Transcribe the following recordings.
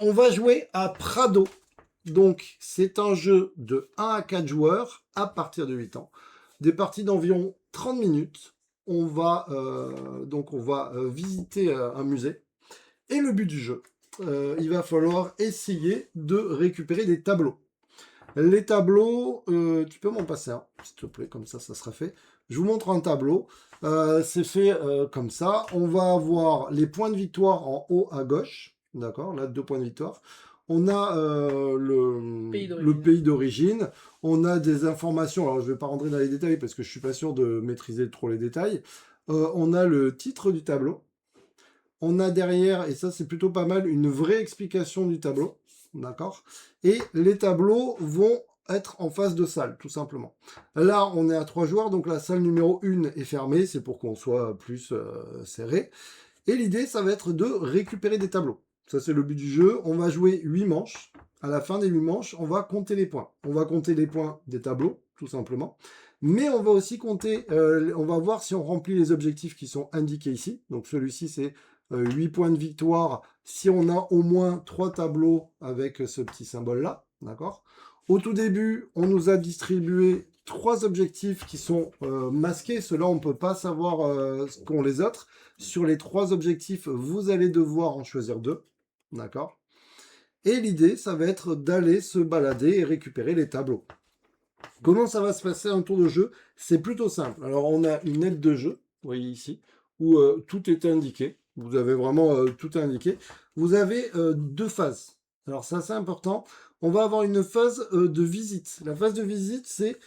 on va jouer à Prado. Donc, c'est un jeu de 1 à 4 joueurs à partir de 8 ans. Des parties d'environ 30 minutes. On va visiter un musée. Et le but du jeu, il va falloir essayer de récupérer des tableaux. Les tableaux, tu peux m'en passer un, s'il te plaît, comme ça sera fait. Je vous montre un tableau. C'est fait comme ça. On va avoir les points de victoire en haut à gauche. D'accord, là, 2 points de victoire. On a le pays d'origine. On a des informations. Alors, je ne vais pas rentrer dans les détails parce que je ne suis pas sûr de maîtriser trop les détails. On a le titre du tableau. On a derrière, et ça c'est plutôt pas mal, une vraie explication du tableau. D'accord. Et les tableaux vont être en face de salle, tout simplement. Là, on est à 3 joueurs, donc la salle numéro 1 est fermée, c'est pour qu'on soit plus serré. Et l'idée, ça va être de récupérer des tableaux. Ça, c'est le but du jeu. On va jouer 8 manches. À la fin des 8 manches, on va compter les points. On va compter les points des tableaux, tout simplement. Mais on va aussi compter, on va voir si on remplit les objectifs qui sont indiqués ici. Donc celui-ci, c'est 8 points de victoire si on a au moins 3 tableaux avec ce petit symbole-là. D'accord. Au tout début, on nous a distribué 3 objectifs qui sont masqués. Ceux-là, on ne peut pas savoir ce qu'ont les autres. Sur les 3 objectifs, vous allez devoir en choisir 2. D'accord. Et l'idée, ça va être d'aller se balader et récupérer les tableaux. Comment ça va se passer un tour de jeu? C'est plutôt simple. Alors, on a une aide de jeu, vous voyez ici, où tout est indiqué. Vous avez vraiment tout indiqué. Vous avez 2 phases. Alors, ça, c'est important. On va avoir une phase de visite. La phase de visite, c'est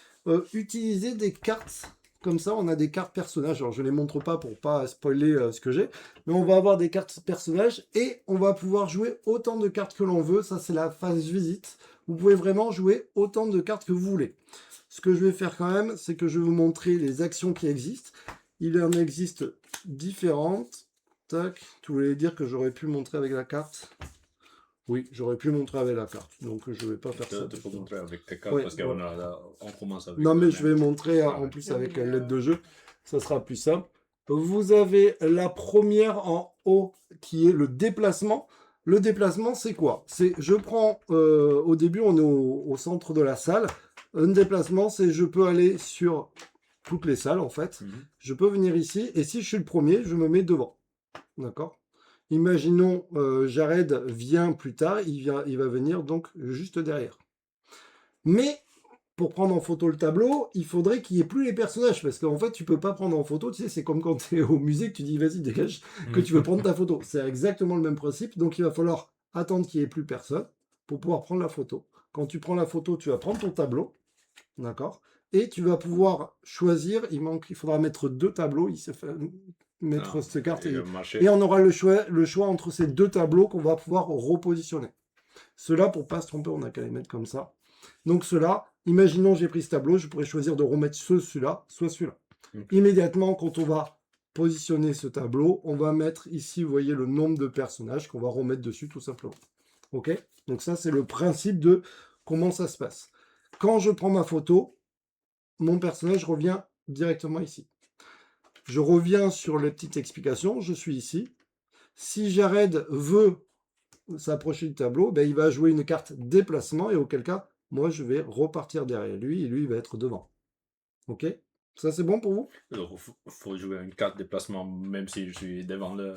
utiliser des cartes. Comme ça, on a des cartes personnages. Alors, je ne les montre pas pour pas spoiler ce que j'ai. Mais on va avoir des cartes personnages et on va pouvoir jouer autant de cartes que l'on veut. Ça, c'est la phase visite. Vous pouvez vraiment jouer autant de cartes que vous voulez. Ce que je vais faire quand même, c'est que je vais vous montrer les actions qui existent. Il en existe différentes. Tac. Tu voulais dire que j'aurais pu montrer avec la carte? Oui, j'aurais pu montrer avec la carte. Donc, je ne vais pas faire ça. Tu peux montrer avec tes cartes parce qu'on commence avec... Non, mais je vais montrer en plus avec l'aide de jeu. Ça sera plus simple. Vous avez la première en haut qui est le déplacement. Le déplacement, c'est quoi? C'est, je prends, au début, on est au centre de la salle. Un déplacement, c'est je peux aller sur toutes les salles, en fait. Je peux venir ici, et si je suis le premier, je me mets devant. D'accord? Imaginons, Jared vient plus tard, il va venir donc juste derrière. Mais, pour prendre en photo le tableau, il faudrait qu'il n'y ait plus les personnages, parce qu'en fait, tu peux pas prendre en photo, tu sais, c'est comme quand tu es au musée que tu dis, vas-y, dégage, que tu veux prendre ta photo. C'est exactement le même principe, donc il va falloir attendre qu'il n'y ait plus personne pour pouvoir prendre la photo. Quand tu prends la photo, tu vas prendre ton tableau, d'accord, et tu vas pouvoir choisir, il faudra mettre 2 tableaux, il se fait mettre cette carte, et on aura le choix entre ces 2 tableaux qu'on va pouvoir repositionner. Ceux-là, pour pas se tromper, on n'a qu'à les mettre comme ça. Donc ceux-là, imaginons j'ai pris ce tableau, je pourrais choisir de remettre celui-là, soit celui-là. Immédiatement, quand on va positionner ce tableau, on va mettre ici, vous voyez, le nombre de personnages qu'on va remettre dessus, tout simplement. Ok? Donc ça, c'est le principe de comment ça se passe. Quand je prends ma photo, mon personnage revient directement ici. Je reviens sur les petites explications, je suis ici. Si Jared veut s'approcher du tableau, ben, il va jouer une carte déplacement, et auquel cas, moi, je vais repartir derrière lui, et lui, il va être devant. Ok? Ça, c'est bon pour vous? Donc, il faut jouer une carte déplacement, même si je suis devant le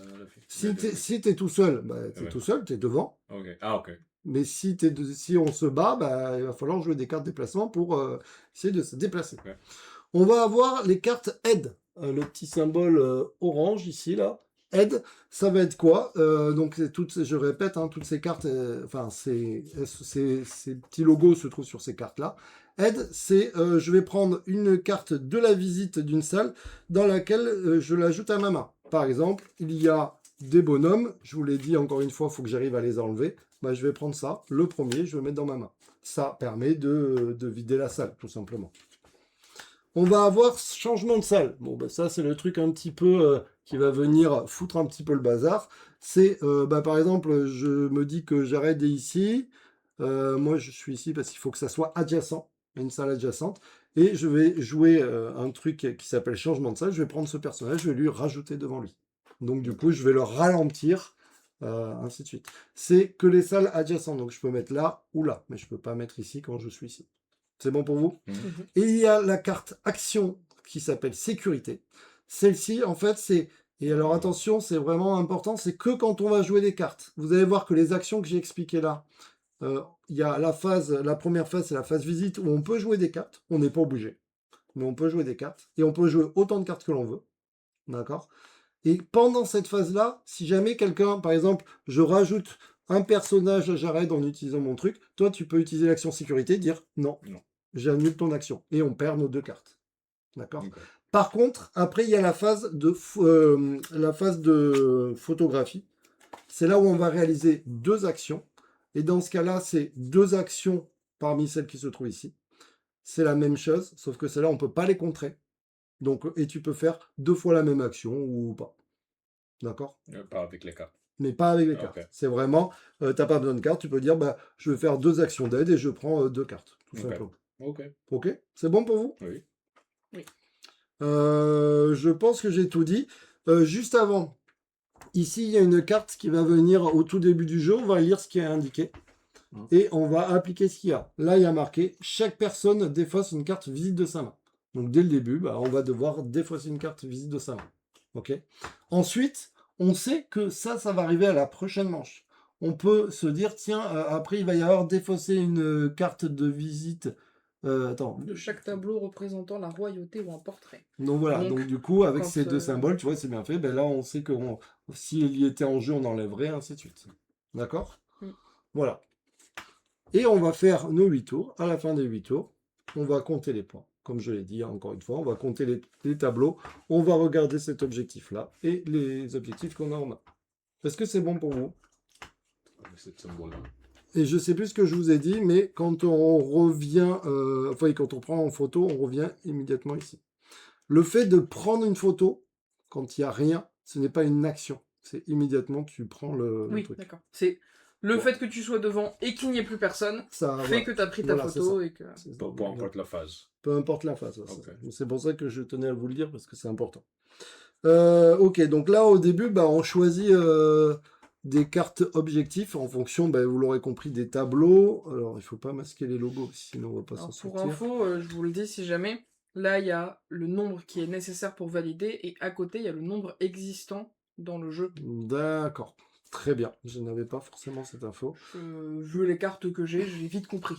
Si tu es tout seul, ben, tu es tout seul, tu es devant. Ok. Ah, ok. Mais si on se bat, ben, il va falloir jouer des cartes déplacement pour essayer de se déplacer. Okay. On va avoir les cartes aide. Le petit symbole orange ici, là. Aide, ça va être quoi? Donc, je répète, hein, toutes ces cartes, enfin, ces petits logos se trouvent sur ces cartes-là. Aide, c'est je vais prendre une carte de la visite d'une salle dans laquelle je l'ajoute à ma main. Par exemple, il y a des bonhommes, je vous l'ai dit encore une fois, il faut que j'arrive à les enlever. Bah, je vais prendre ça, le premier, je vais le mettre dans ma main. Ça permet de vider la salle, tout simplement. On va avoir changement de salle. Bon, ben ça, c'est le truc un petit peu qui va venir foutre un petit peu le bazar. C'est, par exemple, je me dis que Jared est ici. Moi, je suis ici parce qu'il faut que ça soit adjacent, une salle adjacente. Et je vais jouer un truc qui s'appelle changement de salle. Je vais prendre ce personnage, je vais lui rajouter devant lui. Donc, du coup, je vais le ralentir ainsi de suite. C'est que les salles adjacentes. Donc je peux mettre là ou là, mais je peux pas mettre ici quand je suis ici. C'est bon pour vous? Et il y a la carte action qui s'appelle sécurité. Celle-ci, en fait, c'est... Et alors attention, c'est vraiment important, c'est que quand on va jouer des cartes. Vous allez voir que les actions que j'ai expliquées là, il y a la première phase, c'est la phase visite où on peut jouer des cartes. On n'est pas obligé, mais on peut jouer des cartes. Et on peut jouer autant de cartes que l'on veut. D'accord? Et pendant cette phase-là, si jamais quelqu'un, par exemple, je rajoute un personnage à Jared en utilisant mon truc, toi, tu peux utiliser l'action sécurité, dire non, Non. j'annule ton action. Et on perd nos 2 cartes. D'accord? Ok. Par contre, après, il y a la phase de photographie. C'est là où on va réaliser 2 actions. Et dans ce cas-là, c'est 2 actions parmi celles qui se trouvent ici. C'est la même chose, sauf que celles-là, on ne peut pas les contrer. Donc, et tu peux faire 2 fois la même action ou pas. D'accord? Pas avec les cartes. Mais pas avec les Ok. cartes. C'est vraiment, t'as pas besoin de cartes, tu peux dire, bah, je vais faire 2 actions d'aide et je prends 2 cartes, tout Ok. simplement. Ok. Ok? C'est bon pour vous? Oui. Je pense que j'ai tout dit. Juste avant, ici, il y a une carte qui va venir au tout début du jeu. On va lire ce qui est indiqué. Et on va appliquer ce qu'il y a. Là, il y a marqué « Chaque personne défausse une carte visite de sa main ». Donc, dès le début, bah, on va devoir défausser une carte visite de sa main. Ok. Ensuite, on sait que ça va arriver à la prochaine manche. On peut se dire, tiens, après, il va y avoir défausser une carte de visite. Attends. De chaque tableau représentant la royauté ou un portrait. Donc voilà, Donc, donc du coup, avec quand, ces 2 symboles, tu vois, c'est bien fait. Ben là, on sait que s'il y était en jeu, on enlèverait, ainsi de suite. D'accord? Voilà. Et on va faire nos 8 tours. À la fin des 8 tours, on va compter les points. Comme je l'ai dit, encore une fois, on va compter les tableaux. On va regarder cet objectif-là et les objectifs qu'on a en main. Est-ce que c'est bon pour vous? Cette symbole-là. Et je sais plus ce que je vous ai dit, mais quand on revient, enfin, quand on prend en photo, on revient immédiatement ici. Le fait de prendre une photo, quand il n'y a rien, ce n'est pas une action. C'est immédiatement, tu prends le Oui, truc. d'accord. C'est le Bon. fait que tu sois devant et qu'il n'y ait plus personne Ça, fait voilà. que tu as pris ta Voilà, c'est photo ça. et que... Peu importe la phase. Peu importe la phase. Ouais, Ok. c'est pour ça que je tenais à vous le dire, parce que c'est important. Ok, donc là, au début, bah, on choisit des cartes objectifs en fonction, bah, vous l'aurez compris, des tableaux. Alors, il ne faut pas masquer les logos, sinon on ne va pas s'en Alors, pour sortir. info, je vous le dis si jamais, là il y a le nombre qui est nécessaire pour valider et à côté il y a le nombre existant dans le jeu. D'accord. Très bien. Je n'avais pas forcément cette info. Vu les cartes que j'ai vite compris.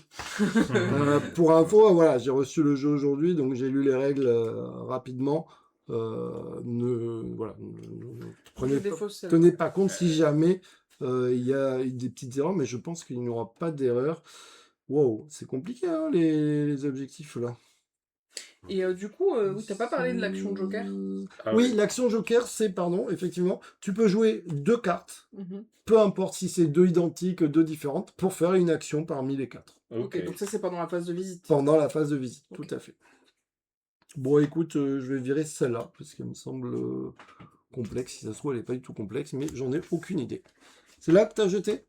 Pour info, voilà, j'ai reçu le jeu aujourd'hui, donc j'ai lu les règles rapidement. Tenez pas compte si jamais il y a des petites erreurs, mais je pense qu'il n'y aura pas d'erreur. Wow, c'est compliqué hein, les objectifs là. Et du coup, oui, t'as pas parlé de l'action Joker? Oui, l'action Joker, c'est, pardon, effectivement, tu peux jouer 2 cartes, peu importe si c'est 2 identiques, 2 différentes, pour faire une action parmi les 4. Ok, donc ça c'est pendant la phase de visite. Pendant la phase de visite, Ok. tout à fait. Bon, écoute, je vais virer celle-là, parce qu'elle me semble complexe. Si ça se trouve, elle n'est pas du tout complexe, mais j'en ai aucune idée. C'est là que tu as jeté?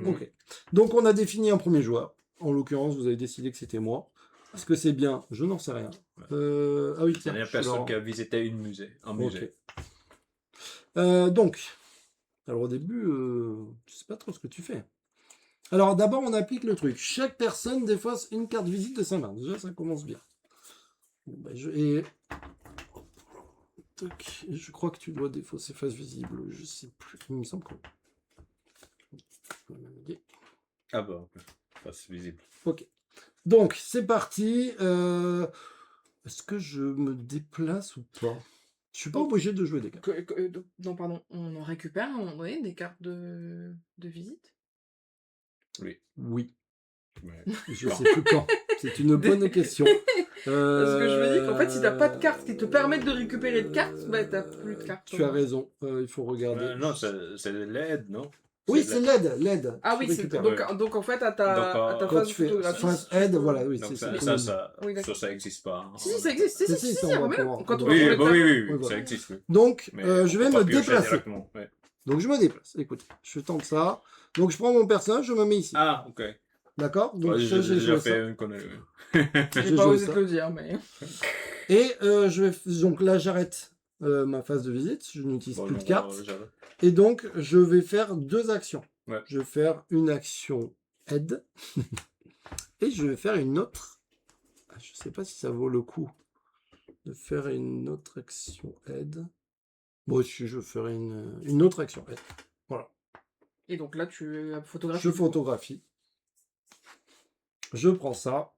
Ok. Donc, on a défini un premier joueur. En l'occurrence, vous avez décidé que c'était moi. Est-ce que c'est bien? Je n'en sais rien. Ah oui, tiens. Il n'y a personne qui a visité un musée. Ok. Donc, alors au début, je sais pas trop ce que tu fais. Alors d'abord, on applique le truc. Chaque personne défausse une carte visite de sa main. Déjà, ça commence bien. Bon, bah, Tac. Je crois que tu dois défausser face visible. Je sais plus. Il me semble que... Ah bah, ok. Face visible. Ok. Donc, c'est parti. Est-ce que je me déplace ou pas? Je suis pas obligé de jouer des cartes. Non, pardon, on en récupère à un moment donné des cartes de visite? Oui. Oui. Mais... Je sais plus quand. C'est une bonne question. Parce que je me dis qu'en fait, si t'as pas de cartes qui te permettent de récupérer de cartes, bah t'as plus de cartes. Tu as raison. Il faut regarder. non, c'est l'aide, non? Oui, c'est l'aide. Ah oui, donc en fait, à ta quand phase tu fais photographie. phase aide, voilà, oui, Donc c'est ça Oui, d'accord. ça existe pas. Si, ça existe. Si, ça, on on va va même. pouvoir- Quand on Oui, va bah prendre oui, le oui, ça voilà. existe. Oui. Donc, Mais je vais on peut me pas piocher déplacer. directement, ouais. Donc, je me déplace. Écoute, je tente ça. Donc, je prends mon personnage, je me mets ici. Ah, ok. D'accord? Donc, Ouais, ça, j'ai j'ai joué déjà ça. fait une connerie. J'ai J'ai pas joué osé ça. te le dire, mais. Et donc là, j'arrête ma phase de visite. Je n'utilise Bon, plus de non, cartes. j'arrête. Et donc, je vais faire 2 actions. Ouais. Je vais faire une action aide. Et je vais faire une autre. Ah, je sais pas si ça vaut le coup de faire une autre action aide. Bon, si je ferai une autre action aide. Voilà. Et donc là, tu photographies. Je photographie. Je prends ça.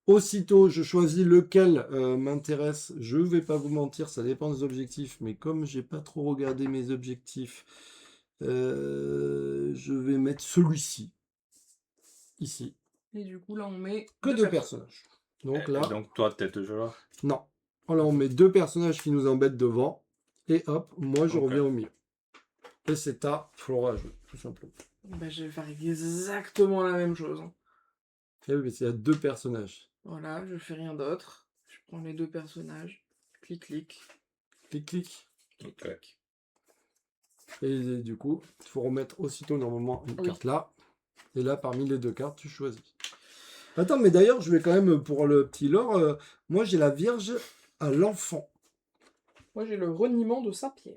Aussitôt, je choisis lequel m'intéresse. Je vais pas vous mentir, ça dépend des objectifs. Mais comme j'ai pas trop regardé mes objectifs, je vais mettre celui-ci. Ici. Et du coup, là, on met Que 2 personnages. Donc Et là, donc toi, t'es toujours là. non. Là, on met 2 personnages qui nous embêtent devant. Et hop, moi, je Ok. reviens au milieu. Et c'est à Flora à jouer, tout simplement. Bah, je vais faire exactement la même chose. Et oui, mais il y a 2 personnages. Voilà, je fais rien d'autre. Je prends les 2 personnages. Clic, clic. Clic, clic. Ok. Et du coup, il faut remettre aussitôt normalement une Oui. carte là. Et là, parmi les 2 cartes, tu choisis. Attends, mais d'ailleurs, je vais quand même, pour le petit lore, moi j'ai la Vierge à l'enfant. Moi, j'ai le reniement de Saint-Pierre.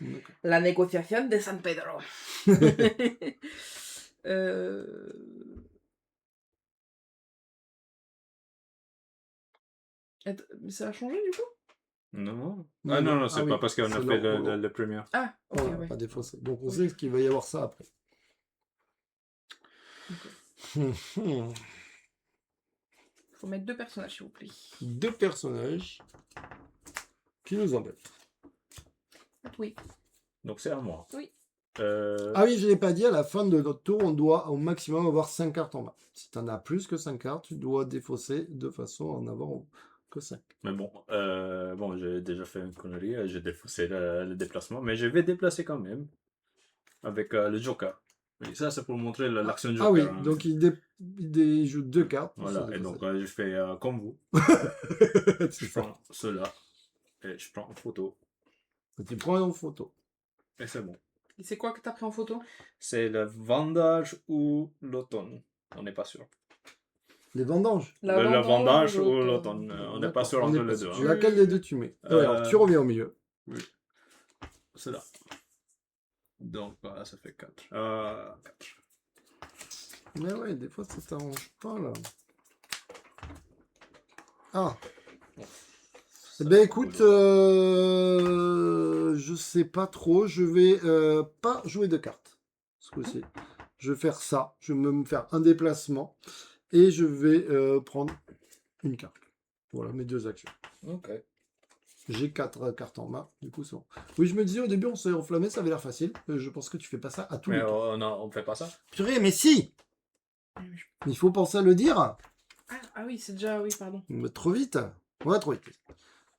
D'accord. La négociation de San Pedro. Mais ça a changé du coup? Non. Non, Ah non, non. non, c'est Ah pas oui, parce qu'on a c'est fait le- le premier. Ah, ok, Voilà, ouais. pas défaussé. Donc on Oui. sait qu'il va y avoir ça après. Ok. Faut mettre 2 personnages, s'il vous plaît. 2 personnages qui nous embêtent. Oui. Donc c'est à moi. Oui. Ah oui, je ne l'ai pas dit, à la fin de notre tour, on doit au maximum avoir 5 cartes en main. Si tu en as plus que 5 cartes, tu dois défausser de façon à en avoir que 5. Mais bon, j'ai déjà fait une connerie, j'ai défaussé le déplacement, mais je vais déplacer quand même avec le Joker. Et ça, c'est pour montrer l'action Joker. Ah oui, hein. donc il joue 2 cartes. pour Voilà, se et donc défausser. je fais comme vous. C'est Je ça. prends cela et je prends une photo. Tu prends une photo. Et c'est bon. Et c'est quoi que t'as pris en photo? C'est le vendage ou l'automne. On n'est pas sûr. Les vendanges. Le vendage ou l'automne. l'automne. On n'est D'accord, pas sûr on entre est pas les sûr. deux. hein. Laquelle des deux tu mets? Ouais, alors tu reviens au milieu. Oui. C'est là. Donc voilà, ça fait 4. 4. Mais ouais, des fois ça t'arrange pas là. Ah. Eh ben écoute, je sais pas trop, je vais pas jouer de cartes ce coup-ci. Je vais faire ça, je vais me faire un déplacement et je vais prendre une carte. Voilà mes 2 actions. Ok. J'ai 4 cartes en main, du coup c'est bon. Oui, je me disais au début on s'est enflammé, ça avait l'air facile. Je pense que tu fais pas ça à tous Mais les tours. on fait pas ça. Purée, mais si! Il faut penser à le dire. Ah oui, c'est déjà... Oui, pardon. Mais trop vite. Ouais, trop vite.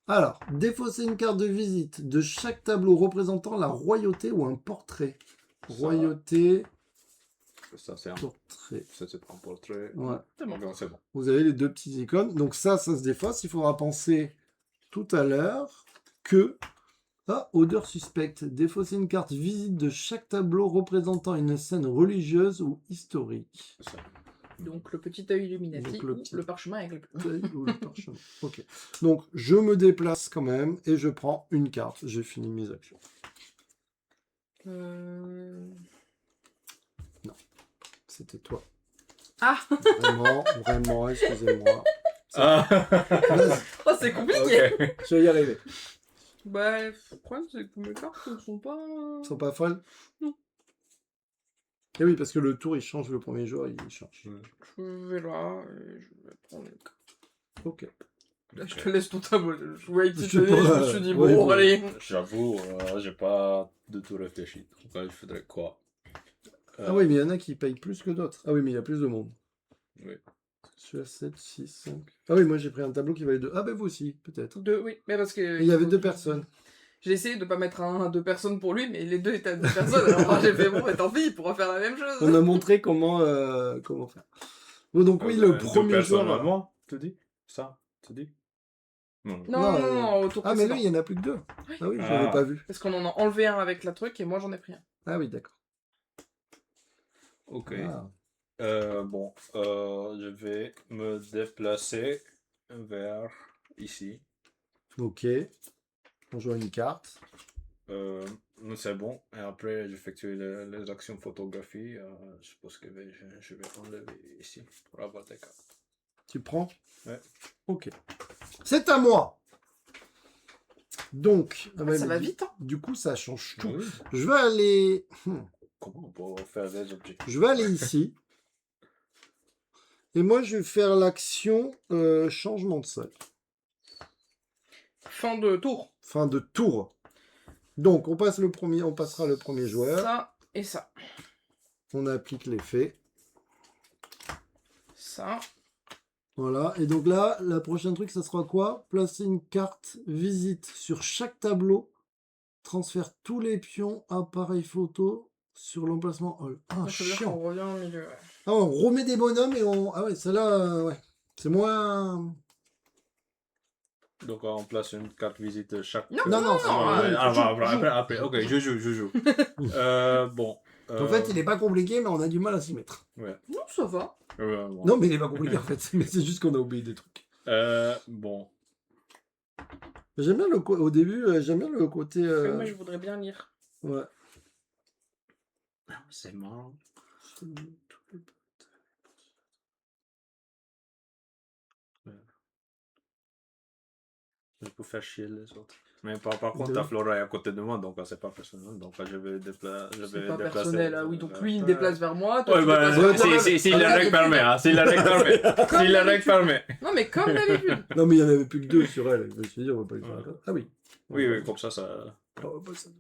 Alors, défausser une carte de visite de chaque tableau représentant la royauté ou un portrait. Ça. Royauté, Ça, c'est un, portrait. ça, c'est un portrait. Ouais. C'est bon. Donc, c'est bon. Vous avez les 2 petites icônes. Donc ça se défausse. Il faudra penser tout à l'heure que... Ah, odeur suspecte. Défausser une carte visite de chaque tableau représentant une scène religieuse ou historique. C'est ça. Donc le petit œil Illuminati Donc, le ou petit- le parchemin avec le... Ou le parchemin. Ok. Donc, je me déplace quand même et je prends une carte. J'ai fini mes actions. C'était toi. Ah. Vraiment, excusez-moi. Ah. Vas-y, Oh, c'est compliqué. Ok. je vais y arriver. Bah, le problème, c'est que mes cartes ne sont pas... Ils sont pas folles? Non. Et oui, parce que le tour, il change le premier jour, il change. Je vais là, et je vais prendre une carte. Ok. Là, je te laisse ton tableau. Je voyais que tu Je sais tenais, je pas, me suis dit, ouais, bon, ouais. allez. J'avoue, j'ai pas du tout réfléchi. Donc, il faudrait quoi Ah oui, mais il y en a qui payent plus que d'autres. Ah oui, mais il y a plus de monde. Oui. Je suis à 7, 6, 5. Ah oui, moi j'ai pris un tableau qui valait 2. Ah ben vous aussi, peut-être. Deux, oui, mais parce que... Et il y avait 2 personnes. J'ai essayé de pas mettre un 2 personnes pour lui, mais les 2 étaient à 2 personnes, alors j'ai fait, bon, bah tant pis, il pourra faire la même chose. On a montré comment faire. Bon, donc oui, le premier joueur... Personnellement, tu dis ça, tu dis Non. Non, au tour Ah, mais précédent. lui, il y en a plus que 2. Oui. Ah oui, je Ah. l'avais pas vu. Parce qu'on en a enlevé un avec la truc, et moi j'en ai pris un. Ah oui, d'accord. Ok. Ah. Je vais me déplacer vers ici. Ok. On joue une carte. C'est bon. Et après, j'effectue les actions photographie. Je pense que je vais enlever ici pour avoir des cartes. Tu prends? Ouais. Ok. C'est à moi. Donc, Ah, ça va vite, hein. Du coup, ça change tout. Oui. Je vais aller... Comment on peut faire des objectifs? Je vais aller ici. Et moi, je vais faire l'action changement de sol. Fin de tour. Fin de tour. Donc, on passera le premier joueur. Ça et ça. On applique l'effet. Ça. Voilà. Et donc là, la prochaine truc, ça sera quoi? Placer une carte visite sur chaque tableau. Transfère tous les pions, appareil photo sur l'emplacement hall. Ah, Ça veut dire chiant. qu'on revient au milieu. Ouais. Ah, on remet des bonhommes et on... Ah ouais, celle-là, ouais. C'est moins... Donc on place une carte visite chaque... Non, Non, non, après, ok, je joue. Bon. En fait, il n'est pas compliqué, mais on a du mal à s'y mettre. Ouais. Non, ça va. Bon. Non, mais il n'est pas compliqué en fait. Mais c'est juste qu'on a oublié des trucs. Bon. J'aime bien au début, j'aime bien le côté... Moi, je voudrais bien lire. Ouais. C'est marrant. Je peux faire chier les autres. Mais par contre, ta Flora est à côté de moi, donc c'est pas personnel. Donc je vais déplacer. C'est pas personnel, ah oui. Donc lui, il me déplace vers moi. Toi, Ouais, tu bah, déplaces vers moi. si la règle permet, hein. Si la règle permet. Si la règle permet. Non, mais comme d'habitude. Non, mais il n'y en avait plus que 2 sur elle. Je me suis dit, on va pas lui faire la carte. Ah oui. Oui, comme ça. Oh, bah, ça...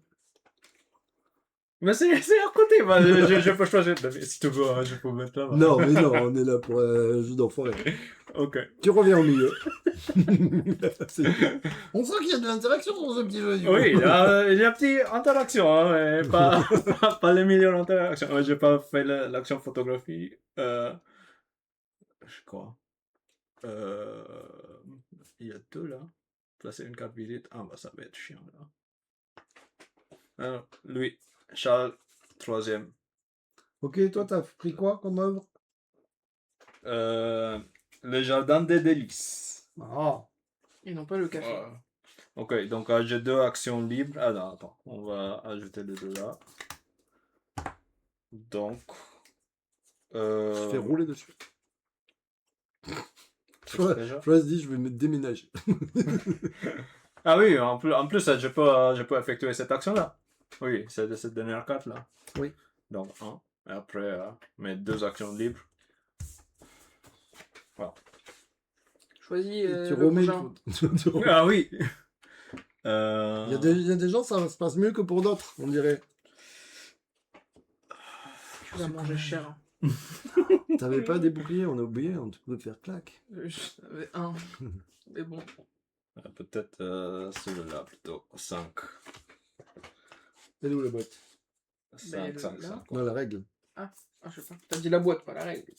Mais c'est à côté, moi. Je peux choisir. Si tu veux, hein, je peux mettre là. Non, mais non, on est là pour jeu d'enfoiré. Ok. Tu reviens au milieu. On sent qu'il y a de l'interaction dans ce petit jeu. Du coup. Oui, il y a une petite interaction, hein, mais pas les millions d'interactions. Ouais, j'ai pas fait l'action photographie. Je crois. Il y a 2 là. Placer une carte visite. Ah, bah ça va être chiant là. Alors, lui, Charles, 3e. Ok, toi, t'as pris quoi comme œuvre? Le jardin des délices. Ah. Et non pas le café. Ok, donc j'ai 2 actions libres. Ah non, attends, on va ajouter les 2 là. Donc. Je fais rouler dessus. Déjà Flores dit, je vais me déménager. Ah oui, en plus je peux effectuer cette action-là. Oui, c'est de cette dernière carte là. Oui. Donc 1. Et après, mes 2 actions libres. Voilà. Choisis Tu le remets prochain. tu remets. Ah oui. Il y a des gens, ça se passe mieux que pour d'autres, on dirait. Tu vas manger cher. T'avais pas des boucliers, on a oublié, on te pouvait faire claque. J'en avais un. Mais bon. Peut-être celui-là plutôt. 5. Elle est où la boîte? 5, là. 5, 5. Dans la règle. Ah, je sais pas. T'as dit la boîte, pas la règle.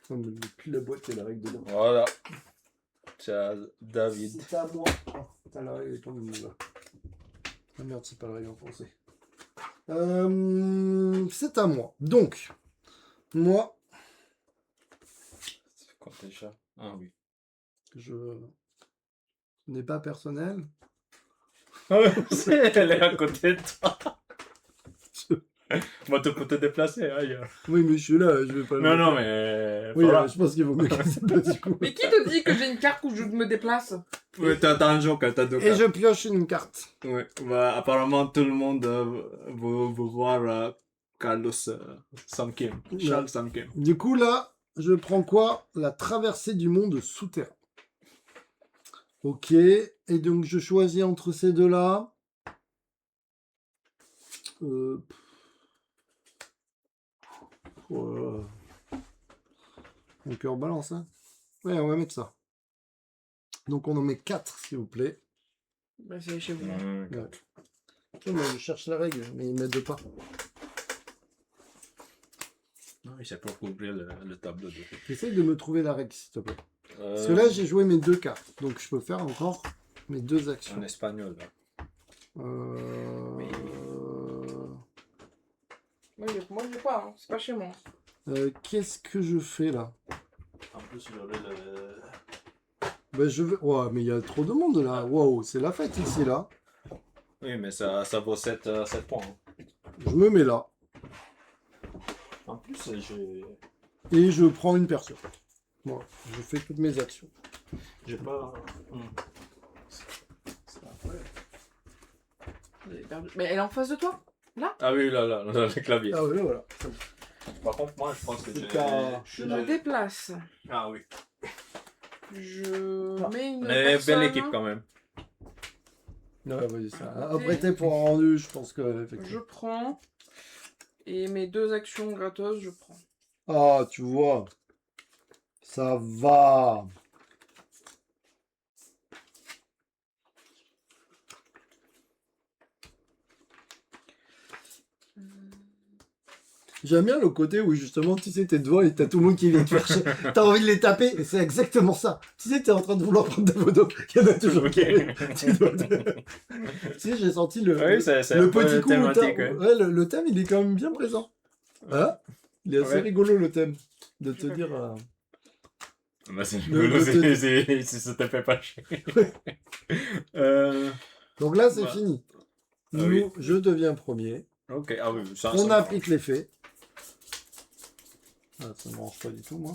Non, mais depuis la boîte, il y a la règle dedans. Voilà. Tiens, David. C'est à moi. Putain, la règle est tombée là. Ah merde, c'est pas la règle en français. C'est à moi. Donc, moi, C'est quoi déjà? Ah oui. je n'ai pas personnel. Elle est à côté de toi. Moi, tu peux te déplacer ailleurs. Oui, mais je suis là, je vais pas le Non, mettre. non, mais. Oui, voilà. je pense qu'il vaut mieux que c'est pas du coup. Mais qui te dit que j'ai une carte où je me déplace? Ouais, t'as un joker, t'as 2 Et cartes. je pioche une carte. Ouais, bah, apparemment, tout le monde veut voir Carlos 5e. Charles 5e. Du coup, là, je prends quoi? La traversée du monde souterrain. Ok, et donc je choisis entre ces deux-là. Voilà. Mon cœur balance, hein. Ouais, on va mettre ça. Donc on en met 4, s'il vous plaît. Bah, c'est chez vous. Hein. Ouais. Tiens, moi, je cherche la règle, mais ils m'aident pas. Non, il sait pas couvrir le tableau de fait. Essaye de me trouver la règle, s'il te plaît. Parce que là, j'ai joué mes 2 cartes. Donc je peux faire encore mes 2 actions. En espagnol, là. Moi, je l'ai pas. Hein. C'est pas chez moi. Qu'est-ce que je fais là? En plus, j'aurais le. Ben, je veux... Ouais, mais il y a trop de monde là. Waouh, c'est la fête ici là. Oui, mais ça vaut 7 points. Hein. Je me mets là. En plus, j'ai Et je prends une personne. Voilà, je fais toutes mes actions. pas. C'est incroyable. Vous avez perdu. Mais elle est en face de toi? Ah oui, là, le clavier. Ah oui, voilà. Par contre, moi, je pense que C'est j'ai. pas- Je me déplace. Ah oui. Je mets une Mais personne. belle équipe quand même. Ouais, vas-y, ça. À côté. Après, t'es pour un rendu, je pense que. Je Effectivement. prends. Et mes 2 actions gratos, je prends. Ah, tu vois. Ça va. J'aime bien le côté où justement, tu sais, t'es devant et t'as tout le monde qui vient te chercher. T'as envie de les taper et c'est exactement ça. Tu sais, t'es en train de vouloir prendre des photos. Il y en a toujours Ok. qui arrivent. Tu dois tu sais, j'ai senti le, Oui, c'est le un peu petit coup où thématique. Ouais. ouais, le thème, il est quand même bien présent. Hein, il est assez Ouais. rigolo le thème. De te J'ai pas dire. vu. Bah, c'est De- rigolo de- si ça te fait pas chier. Ouais. euh, Donc là, c'est Bah, fini. ah oui. Nous, je deviens premier. Ok, ah oui, ça. On ça applique l'effet. Ah, ça ne mange pas du tout, moi.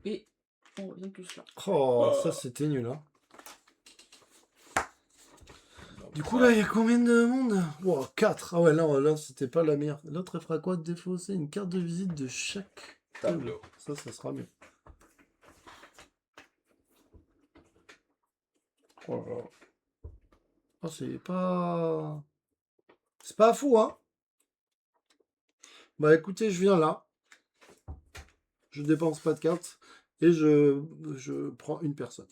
Et on revient tous là. Oh, ça c'était nul, hein. Du coup, là, il y a combien de monde? Wow, 4. Ah ouais, là c'était pas la meilleure. L'autre, elle fera quoi? Défausser une carte de visite de chaque Tableau. Ça sera mieux. Oh là là. Oh, c'est pas... C'est pas fou, hein? Bah écoutez, je viens là. Je dépense pas de cartes. Et je prends une personne.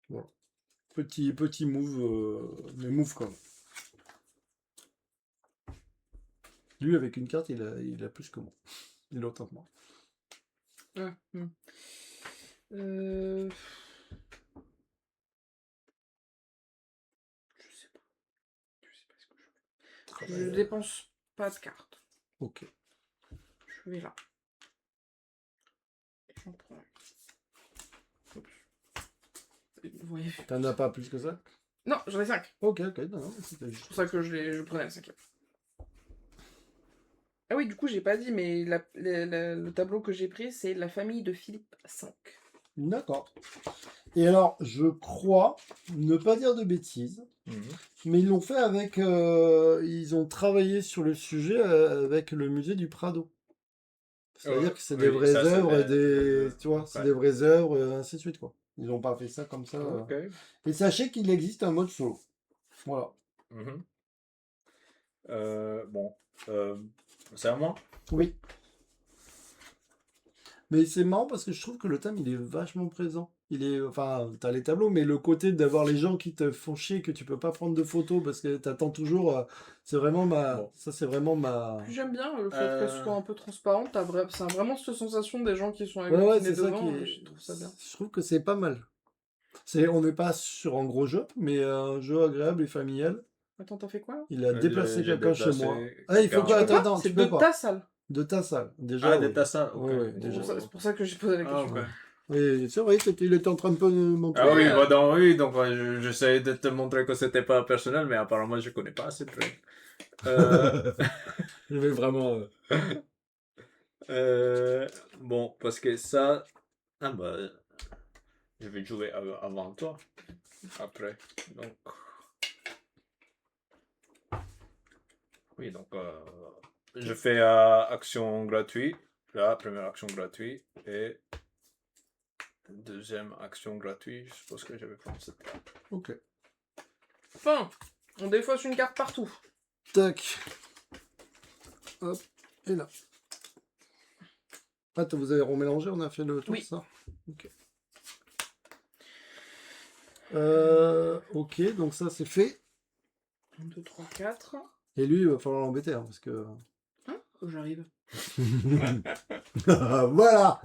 Voilà. Petit move, mais move quand même. Lui, avec une carte, il a plus que moi. Il a autant que moi. Ah, Euh... Je sais pas. Je sais pas ce que je fais. Je dépense pas de cartes. Ok. Je vais là. Et j'en prends un. Oups. Vous voyez. T'en as pas plus que ça? Non, j'en ai 5. Ok, non, c'était C'est juste. pour ça que je prenais le 5e. Ah oui, du coup, j'ai pas dit, mais le tableau que j'ai pris, c'est la famille de Philippe V. D'accord. Et alors, je crois, ne pas dire de bêtises, mais ils l'ont fait avec... ils ont travaillé sur le sujet avec le musée du Prado. C'est-à-dire que c'est des vraies ça, c'est œuvres, des- tu vois, c'est ouais. des vraies œuvres, ainsi de suite, quoi. Ils n'ont pas fait ça comme ça. Ok. Et sachez qu'il existe un mode solo. Voilà. Mhm. Bon. C'est à moi? Oui. Mais c'est marrant parce que je trouve que le thème, il est vachement présent. Il est, enfin, t'as les tableaux, mais le côté d'avoir les gens qui te font chier, que tu peux pas prendre de photos parce que t'attends toujours, c'est vraiment Bon. ça c'est vraiment ma... Puis j'aime bien le fait qu'elle soit un peu transparente. Ça a vraiment cette sensation des gens qui sont Ouais, agglutinés c'est ça devant. qui est... Je trouve ça bien. Je trouve que c'est pas mal. On n'est pas sur un gros jeu, mais un jeu agréable et familial. Attends, t'as fait quoi là? Il a déplacé J'ai quelqu'un chez déplacé moi. Ah, il faut quelqu'un pas... chez moi. Attends, C'est tu de peux pas. ta salle. De ta salle, déjà. Ah, oui. des tassas, ok. Ouais, C'est déjà. c'est pour ça que j'ai posé la Ah, question. ok. Oui, c'est vrai, il était en train de me montrer. Ah oui, Ouais. bah donc j'essaie de te montrer que c'était pas personnel, mais apparemment je connais pas cette règle. Je vais vraiment... Bon, parce que ça... Ah bah... Je vais jouer avant toi. Après. Donc... Oui, donc... je fais action gratuite. Là, première action gratuite. Et... Deuxième action gratuite. Je suppose que je vais prendre cette carte. Ok. Enfin, on défausse une carte partout. Tac. Hop. Et là. Ah, vous avez remélangé, on a fait le tour, Oui. ça. Ok. Ok, donc ça c'est fait. 1, 2, 3, 4. Et lui, il va falloir l'embêter, hein, parce que... Hein? Oh, j'arrive. Voilà.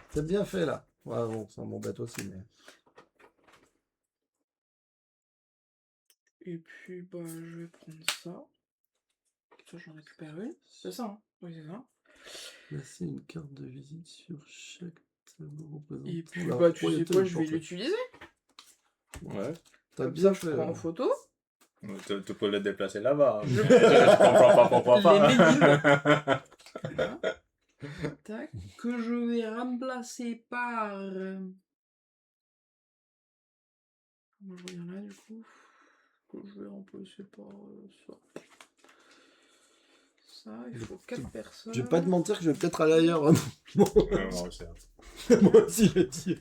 C'est bien fait, là. Ouais, bon, ça m'embête aussi, mais... Et puis, bah, je vais prendre ça. Ça, j'en récupère une. C'est ça, hein? Oui, c'est ça. Placer une carte de visite sur chaque tableau représentant. Et puis, la bah, tu sais royauté quoi, du je vais portrait. l'utiliser. Ouais. T'as Comme bien ça, fait. je prends en photo. Tu peux le déplacer là-bas. Je- Je comprends pas pourquoi pas. Les ménines. Voilà. Tac. Que je vais remplacer par... Comment je regarde là, du coup. Que je vais remplacer par ça. Ça, il faut 4 personnes. Je vais pas te mentir que je vais peut-être aller ailleurs. Hein. Bon, Moi aussi, hein. moi aussi, je dit.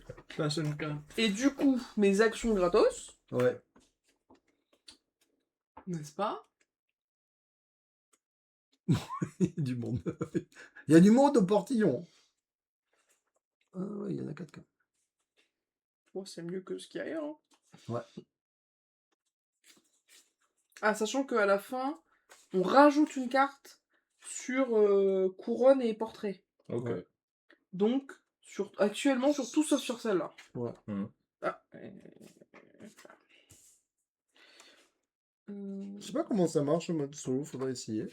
Et du coup, mes actions gratos, Ouais. n'est-ce pas? Il y a du monde. Il y a du monde au portillon. Ah ouais, il y en a 4 cas. Bon, c'est mieux que ce qu'il y a ailleurs. Hein. Ouais. Ah, sachant qu'à la fin, on rajoute une carte sur couronne et portrait. Ok. Ouais. Donc, actuellement, sur tout sauf sur celle-là. Ouais. Ah. Je sais pas comment ça marche en mode solo, faudrait essayer.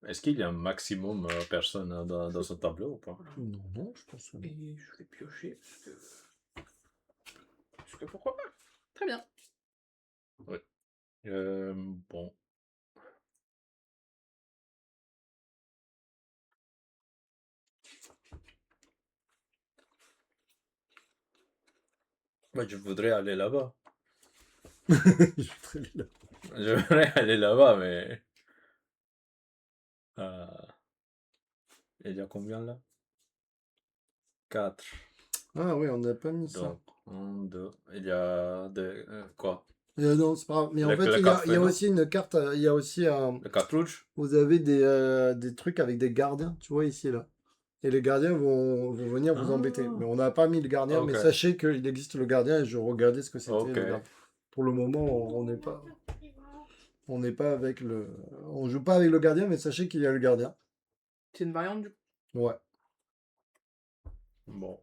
Est-ce qu'il y a un maximum de personnes dans ce tableau ou pas? Non, non, je pense que non. Et je vais piocher parce que pourquoi pas. Très bien. Bon. Bah, je voudrais aller là-bas. Je suis très là. Je voudrais aller là-bas, mais... il y a combien là? 4. Ah oui, on n'a pas mis ça. Donc, 1, 2... Il y a quoi? Non, c'est pas grave. Mais en Le- fait, le il y a, carte il y a feu, aussi une carte, il y a aussi un... Le 4 rouge? Vous avez des trucs avec des gardiens, tu vois, ici et là. Et les gardiens vont venir vous Ah. embêter. Mais on n'a pas mis le gardien, mais Ok. sachez qu'il existe le gardien et je regardais ce que c'était. Ok. Le gardien. Pour le moment, on n'est pas avec le... On joue pas avec le gardien, mais sachez qu'il y a le gardien. C'est une variante du coup. Ouais. Bon.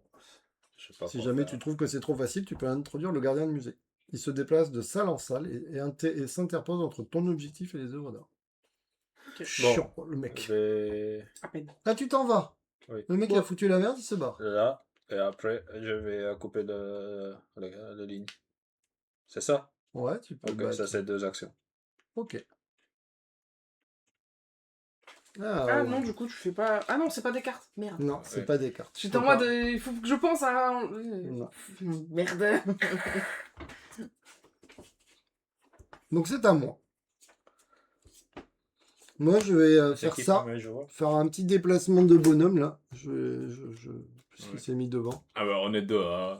Je sais pas Si quoi jamais faire. tu trouves que c'est trop facile, tu peux introduire le gardien de musée. Il se déplace de salle en salle et s'interpose entre ton objectif et les œuvres d'art. Ok. Chiant, le mec. Je vais À peine. Là, tu t'en vas. Oui. Le mec, il a foutu la merde, il se barre. là, et après, je vais couper la ligne. C'est ça? Ouais, tu peux. Ok, bah, ça c'est 2 actions. Ok. Ah ouais. non, du coup, tu fais pas. Ah non, c'est pas des cartes. Merde. Non, c'est Ouais. pas des cartes. J'étais en mode, il faut que je pense à. Non. Merde. Donc c'est à moi. Moi, je vais C'est faire qui ça. premier joueur? Faire un petit déplacement de bonhomme, là. Puisqu'il Ouais. s'est mis devant. Ah bah on est 2, hein.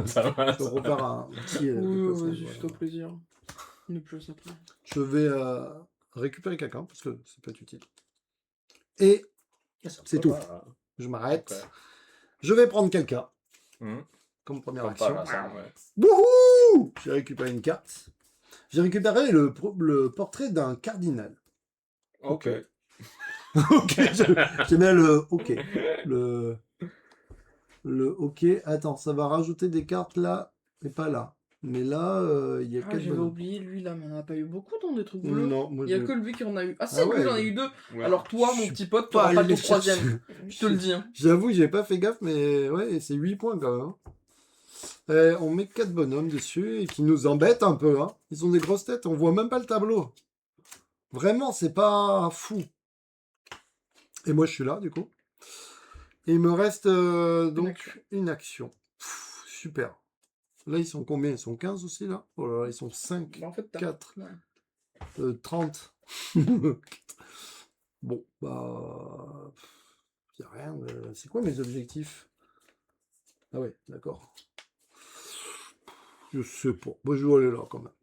Ça va. Je vais refaire un petit déplacement. Oui, de c'est bonhomme. au plaisir. Ne plus après. Je vais récupérer quelqu'un, parce que c'est pas utile. Et c'est tout. Je m'arrête. Ok. Je vais prendre quelqu'un Mhm. comme première Comme action. par hasard, ouais. Wouhou! J'ai récupéré une carte. J'ai récupéré le portrait d'un cardinal. Ok. Ok, j'aime bien le ok. Le ok. Attends, ça va rajouter des cartes là et pas là. Mais là, il y a Ah, 4 j'avais bonhommes. oublié lui là, mais on en a pas eu beaucoup dans des trucs bleus. Non, moi Il y a je que lui qui en a eu. Ah si, Ah lui ouais, il en a mais- eu 2. Ouais. Alors toi, Je mon suis petit pote, pas t'auras pas allé ton les chercher. troisième. Je te le dis. Hein. J'avoue, j'ai pas fait gaffe, mais ouais, c'est 8 points quand même. On met 4 bonhommes dessus et qui nous embêtent un peu. Hein. Ils ont des grosses têtes, on voit même pas le tableau. Vraiment, c'est pas fou. Et moi, je suis là, du coup. Et il me reste donc action. une action. Pff, super. Là, ils sont combien? Ils sont 15 aussi, là? Oh là là, ils sont 5, Bah, en fait, t'as. 4, Ouais. 30. Bon, bah... Y a rien. C'est quoi mes objectifs? Ah ouais, d'accord. Je sais pas. Moi, je vais aller là, quand même.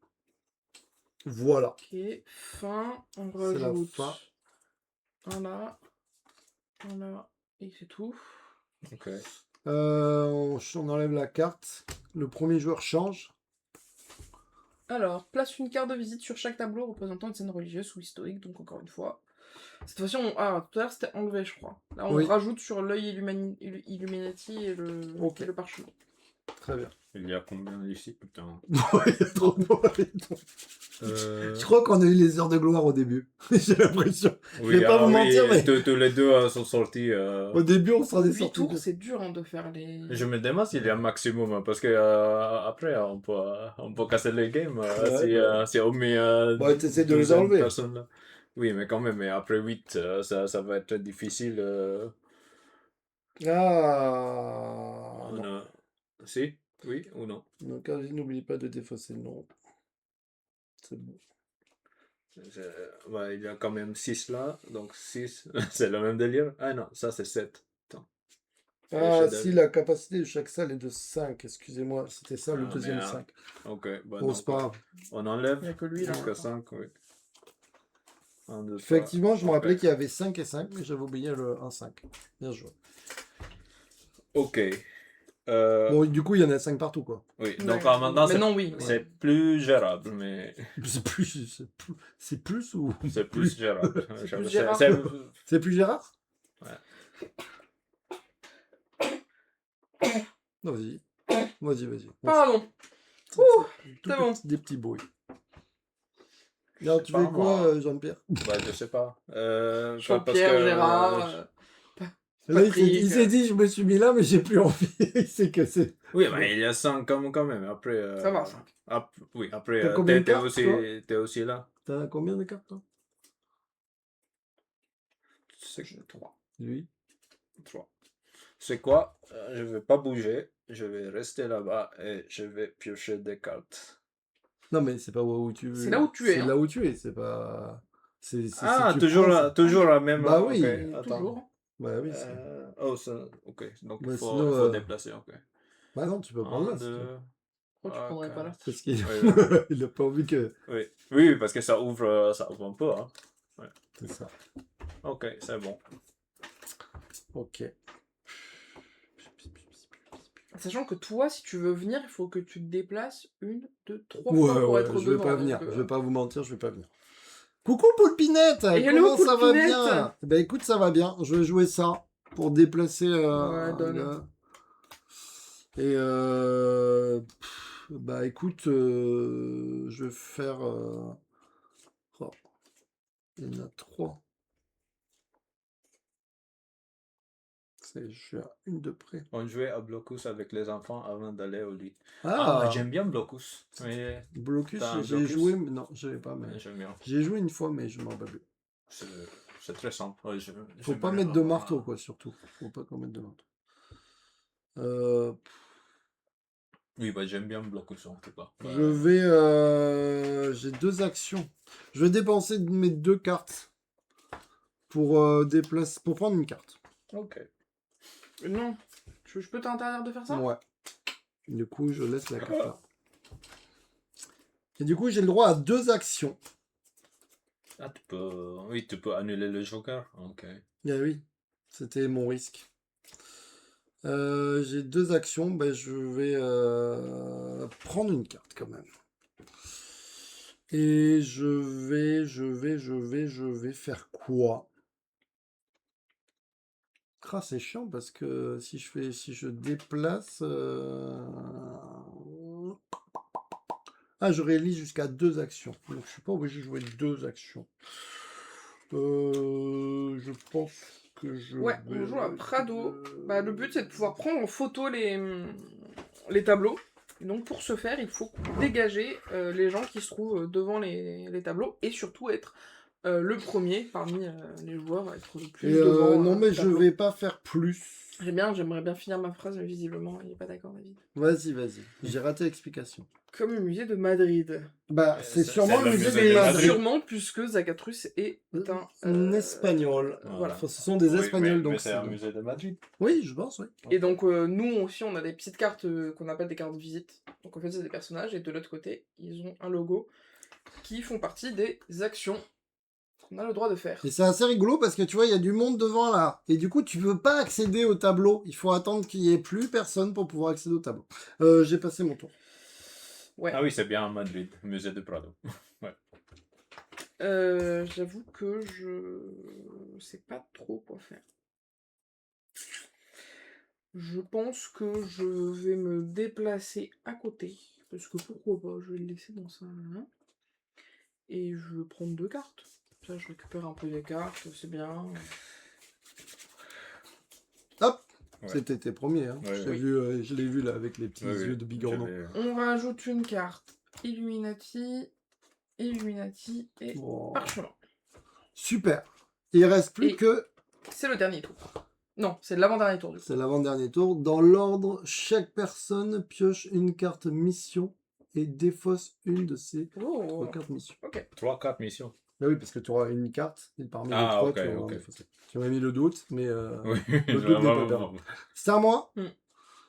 Voilà. Ok, fin, on C'est la rajoute fin. un là, et c'est tout. Ok. On enlève la carte. Le premier joueur change. Alors, place une carte de visite sur chaque tableau représentant une scène religieuse ou historique, donc encore une fois. Cette fois-ci, ah, tout à l'heure c'était enlevé, je crois. Là, on Oui. rajoute sur l'œil Illuminati et Ok. et le parchemin. Très bien. Il y a combien ici? Putain. Il y a trop de mots. Je crois qu'on a eu les heures de gloire au début. J'ai l'impression. Oui, vais pas vous mentir, mais- tous les deux sont sortis. Au début, on s'en est 8 sorti. tours, c'est dur hein, de faire les... Je me demande s'il y a un maximum, hein, parce que après, on peut casser les games Ouais, si, bah. si on met Ouais, t'essaies de les deuxième enlever. personne là. Oui, mais quand même, mais après 8, ça va être difficile. Ah. On Non. a... Si? Oui ou non? Donc, n'oublie pas de défausser le nom. C'est bon. Ouais, il y a quand même 6 là, donc 6, c'est le même délire. Ah non, ça c'est 7. Attends. Ah, chef-d'œuvre. si, la capacité de chaque salle est de 5. Excusez-moi, c'était ça le Ah, deuxième merde. 5. Ok, bah Bon, donc, c'est pas grave. on enlève Il n'y a que lui là. jusqu'à 5, oui. 1, 2, 3. Effectivement, je me Ok. rappelais qu'il y avait 5 et 5, mais j'avais oublié le 1-5. Bien joué. Ok. Bon, du coup, il y en a 5 partout, quoi. Oui, Ouais. donc maintenant Mais non, oui. c'est plus gérable, mais C'est plus ou... c'est plus gérable. plus gérable. C'est plus Gérard? Ouais. Non, vas-y. Vas-y. Pardon. Tout c'est bon. Des petits bruits. Alors, tu pas fais quoi, moi. Jean-Pierre? Bah, je sais pas. Parce Jean-Pierre, que, Gérard... Là, il Patrick. s'est dit, je me suis mis là, mais j'ai plus envie. Il sait que c'est... Oui, mais il y a 5 quand même. Après, Ça va, 5. Oui, après, T'as combien de t'es cartes, toi t'es aussi là. T'as combien de cartes, toi? C'est 3. Lui. 3. C'est quoi? Je vais pas bouger. Je vais rester là-bas et je vais piocher des cartes. Non, mais c'est pas où tu... C'est là où tu es, C'est hein. là où tu es, c'est pas... Ah, si tu toujours, prends, toujours la même. Bah ok, oui, attends. Toujours. Bah oui, Oh, ça, ok. Donc Ouais, il faut, sinon, il faut déplacer, ok. Bah non, tu peux prendre 1, là, si tu veux. 2, Pourquoi tu prendrais pas là? Parce qu'il Oui, il a pas envie que... oui. Oui, parce que ça ouvre un peu. Hein. C'est ça. Ok, c'est bon. Ok. Sachant que toi, si tu veux venir, il faut que tu te déplaces 1, 2, 3 Ouais, fois pour être je vais devant. pas venir. donc, Je vais pas vous mentir, je vais pas venir. Coucou Poulpinette! hello, Comment ça va Poulpinette! bien? Bah écoute, ça va bien. Je vais jouer ça pour déplacer Ouais, donne. gars. Et bah écoute, je vais faire... oh, il y en a 3. Je suis à une de près. On jouait à Blocus avec les enfants avant d'aller au lit. Ah, J'aime bien Blocus. Mais Blocus, t'as un j'ai Blocus? joué, mais non, je l'ai pas, mais... j'aime bien. J'ai joué une fois, mais je m'en rappelle plus. C'est très simple. Ouais, Faut pas j'aimerais mettre de avoir marteau, un- quoi, surtout. Faut pas qu'on mette de marteau. Euh, Oui, bah, j'aime bien Blocus en tout cas. je vais... j'ai 2 actions. Je vais dépenser mes 2 cartes pour déplacer, pour prendre une carte. Ok. Non. Je peux t'interdire de faire ça? Ouais. Du coup, je laisse la carte là. Et du coup, j'ai le droit à 2 actions. Ah, oui, tu peux annuler le joker. Ok. Ah oui, c'était mon risque. J'ai 2 actions, ben je vais prendre une carte quand même. Et je vais faire quoi? Ah, c'est chiant parce que si je déplace... Ah, je réalise jusqu'à 2 actions. Donc je suis pas obligé de jouer 2 actions. Je pense que je Ouais, vais... on joue à Prado. Bah, le but, c'est de pouvoir prendre en photo les tableaux. Et donc, pour ce faire, il faut dégager les gens qui se trouvent devant les tableaux et surtout être le premier parmi les joueurs à être le plus Et devant. non, mais le je tableau. vais pas faire plus. J'aimerais bien finir ma phrase, mais visiblement, il n'est pas d'accord, David. Vas-y. J'ai raté l'explication. Comme le musée de Madrid. Bah, c'est sûrement c'est le le musée musée de de Madrid. Madrid. Sûrement, puisque Zagatrus est Un espagnol. Voilà. Enfin, ce sont des espagnols, donc mais c'est un musée de Madrid. Oui, je pense, oui. Et donc, nous aussi, on a des petites cartes qu'on appelle des cartes visite. Donc, en fait, c'est des personnages, et de l'autre côté, ils ont un logo qui font partie des actions qu'on a le droit de faire. Et c'est assez rigolo parce que tu vois, il y a du monde devant là. Et du coup, tu peux pas accéder au tableau. Il faut attendre qu'il y ait plus personne pour pouvoir accéder au tableau. J'ai passé mon tour. Ouais. Ah oui, c'est bien à Madrid, musée de Prado. Ouais. J'avoue que je sais pas trop quoi faire. Je pense que je vais me déplacer à côté. Parce que pourquoi pas, je vais le laisser dans ça. Hein. Et je vais prendre 2 cartes. Ça, je récupère un peu des cartes, c'est bien. Hop, Ouais. c'était tes premiers. Hein. Ouais, je ouais. je l'ai vu là avec les petits Oui, yeux de bigorneau. On rajoute une carte Illuminati, Illuminati et Oh, Parchemin. super. Il reste plus Et- que... C'est le dernier tour. Non, c'est l'avant-dernier tour du coup. C'est l'avant-dernier tour. Dans l'ordre, chaque personne pioche une carte mission et défausse une de ses Oh, 3 cartes mission. ok. 3 cartes missions. Ah oui, parce que tu auras une carte et parmi les Ah, 3, ok, tu auras ok. défaussé. Tu m'as mis le doute, mais Oui, le doute n'est pas perdu. C'est à moi. Hmm.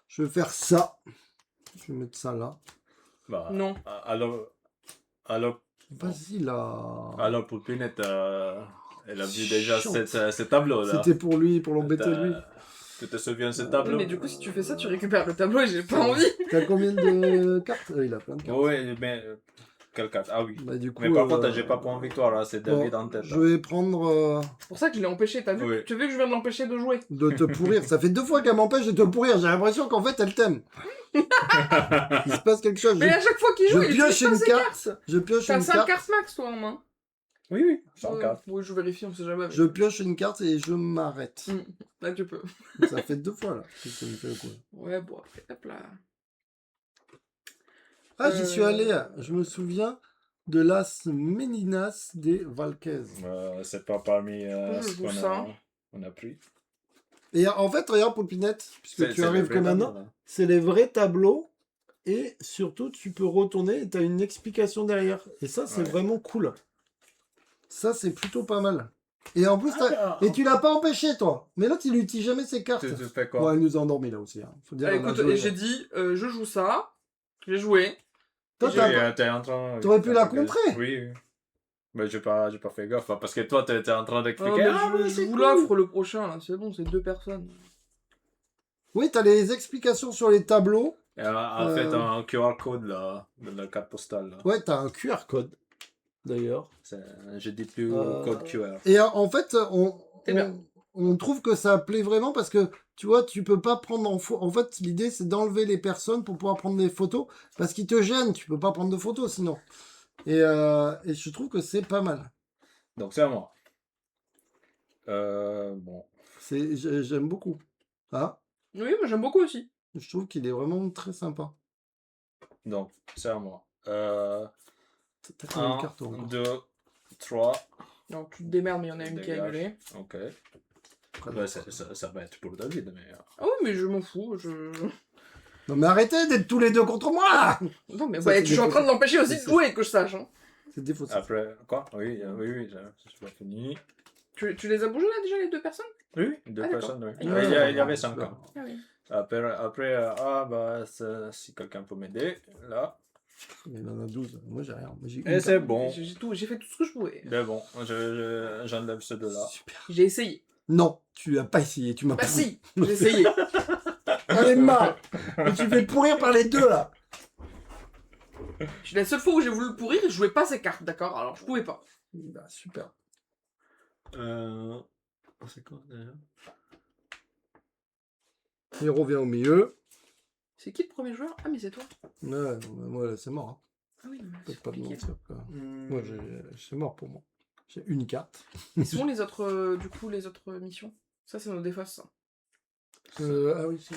Je vais faire ça. Je vais mettre ça là. Bah, Non. Alors, Vas-y là. alors pour Pinette, elle a vu déjà Chiante. ce tableau là. C'était pour lui, pour l'embêter lui. Tu te souviens de ce Oui, tableau? mais du coup, si tu fais ça, tu récupères le tableau et j'ai pas envie. T'as combien de cartes? Il a plein de cartes. Oui, mais quelle carte? Ah oui. Bah, du coup, Mais par contre, j'ai pas point victoire là, c'est David bon, en tête. je là. vais prendre C'est pour ça que je l'ai empêché, t'as vu? Oui. Tu veux que je vienne l'empêcher de jouer? de te pourrir. Ça fait 2 fois qu'elle m'empêche de te pourrir. J'ai l'impression qu'en fait, elle t'aime. Il se passe quelque chose. Mais à chaque fois qu'il joue, je il pioche utilise pas une ses carte. cartes. Je pioche T'as une 5 carte. cartes max, toi, en main. Oui, oui, 100 cartes. Oui, je vérifie, on sait jamais. Je pioche une carte et je m'arrête. Là, tu peux. Ça fait 2 fois là. que ça me fait le coup. Ouais, bon, après, hop là. Ah, j'y suis allé. Je me souviens de Las Meninas des Valquez. C'est pas parmi Je ce joue qu'on ça. on a pris. Et en fait, regarde Poupinette, puisque tu C'est arrives le que vrai maintenant, tableau, là. c'est les vrais tableaux. Et surtout, tu peux retourner et tu as une explication derrière. Et ça, c'est Ouais. vraiment cool. Ça, c'est plutôt pas mal. Et en plus, Ah, et tu l'as pas empêché, toi. Mais l'autre, il utilise jamais ses cartes. Tu fais Ouais, quoi? elle nous a endormis là aussi. Hein. Faut dire, Ah, on a écoute, joué, j'ai là. dit, je joue ça. J'ai joué. Toi, j'ai- t'as- Oui, t'es en train. T'aurais pu la t'as- contrer. Oui, oui. Mais j'ai pas fait gaffe, hein, parce que toi, t'es en train Ah, d'expliquer. mais mais je c'est vous cool. l'offre le prochain, là. C'est bon, c'est 2 personnes. Oui, t'as les explications sur les tableaux. Et en fait, un QR code là, de la carte postale. Là. Ouais, t'as un QR code, d'ailleurs. Je dis plus code QR. Et en fait, C'est bien. on trouve que ça plaît vraiment parce que, tu vois, tu peux pas prendre en photo. En fait, l'idée, c'est d'enlever les personnes pour pouvoir prendre des photos parce qu'ils te gênent. Tu peux pas prendre de photos sinon. Et je trouve que c'est pas mal. Donc c'est à moi. Bon. J'aime beaucoup. Ah, Oui, moi j'aime beaucoup aussi. je trouve qu'il est vraiment très sympa. Donc c'est à moi. T'as combien de 1, cartes encore 2, 3. Donc tu te démerdes, mais il y en a une qui est Dégage. annulée. Ok. Après, Ouais, ça va être pour David, mais. Ah oui, mais je m'en fous. Non mais arrêtez d'être tous les deux contre moi là. Non, mais Ça, ouais, c'est je suis en train de l'empêcher aussi de c'est- jouer, que je sache. Hein. C'est défaussé. Après, quoi? Oui, oui, j'ai pas fini. Tu les as bougés là déjà, les 2 personnes? Oui, 2 Ah, d'accord. personnes, oui. Ah, Il y avait 5 ans. Ah oui. Après si quelqu'un peut m'aider, là. Il en a 12. Moi j'ai rien. Moi, j'ai Et une c'est carte. bon. J'ai fait tout ce que je pouvais. Mais bon, j'enlève ceux deux-là. Super. J'ai essayé. Non, tu as pas essayé. Tu m'as Bah pourri. si, j'ai essayé. J'en ai marre. Et tu fais pourrir par les deux là. La seule fois où j'ai voulu le pourrir, je jouais pas ces cartes, d'accord? Alors je pouvais pas. Bah super. C'est quoi déjà? Il revient au milieu. C'est qui le premier joueur? Ah, mais c'est toi. Ouais, moi là, c'est mort. Hein. Ah oui, mais Je peux c'est pas te compliqué. mentir. Quoi. Moi c'est mort pour moi. J'ai une carte. Et sont les autres, du coup, les autres missions? Ça, c'est nos défausses, ça. Ah oui, c'est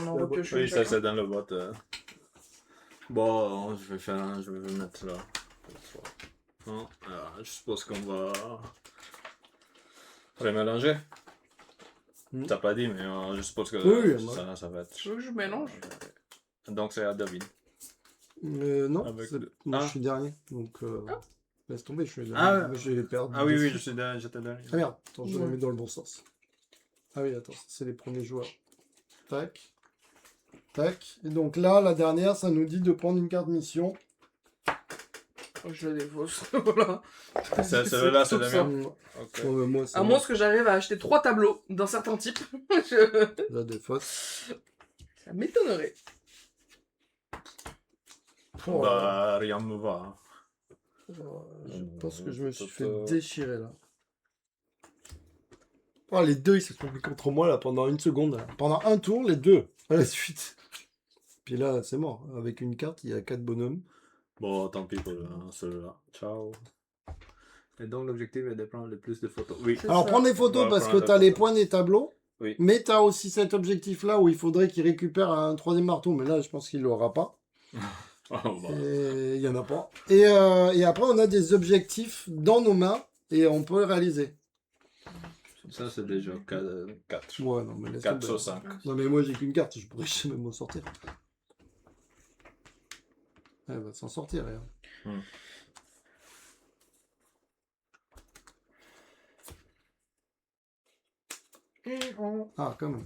On en repioche Oui, une ça chacun. c'est dans le bot. Bon, je vais mettre là. Bon, alors, je suppose qu'on va remélanger. T'as pas dit, mais je suppose que Oui, moi. ça va être. Tu veux que je mélange? Donc c'est à David. Non, Avec c'est- le- moi, Ah. je suis dernier. Donc laisse tomber, je suis dernier. Ah. Moi, j'ai perdu. Ah oui, des oui, sous. j'étais dernier. Ah merde, attends, je Ouais. le mets dans le bon sens. Ah oui, attends, c'est les premiers joueurs. Tac. Tac. Et donc là, la dernière, ça nous dit de prendre une carte mission. Oh, je la défausse. Voilà. Celle-là, c'est tout la ça. mienne. Mm. Ok. Ouais, mais moi, c'est À moins que j'arrive à acheter 3 tableaux d'un certain type. la défausse. Ça m'étonnerait. Oh, Bah, rien me va. Hein. je pense que je me suis fait Peut-être, déchirer là. Oh, les deux, ils se sont mis contre moi là pendant une seconde. Là. Pendant un tour, les deux, à la suite. Puis là, c'est mort. Avec une carte, il y a 4 bonhommes. Bon, tant pis pour celui-là. Ciao. Et donc l'objectif est de prendre le plus de photos. Oui. C'est Alors ça. prends des photos On va parce que prendre tu as des les photos. points des tableaux. Oui. Mais tu as aussi cet objectif-là où il faudrait qu'il récupère un troisième marteau. Mais là, je pense qu'il l'aura pas. Oh, bah. Et il y en a pas. Et après, on a des objectifs dans nos mains et on peut les réaliser. Ça, c'est déjà 4. Ouais, non, mais laisse 4 tomber. sur 5. Non, mais moi, j'ai qu'une carte. Je pourrais jamais m'en sortir. Elle va s'en sortir, regarde. Ah, quand même.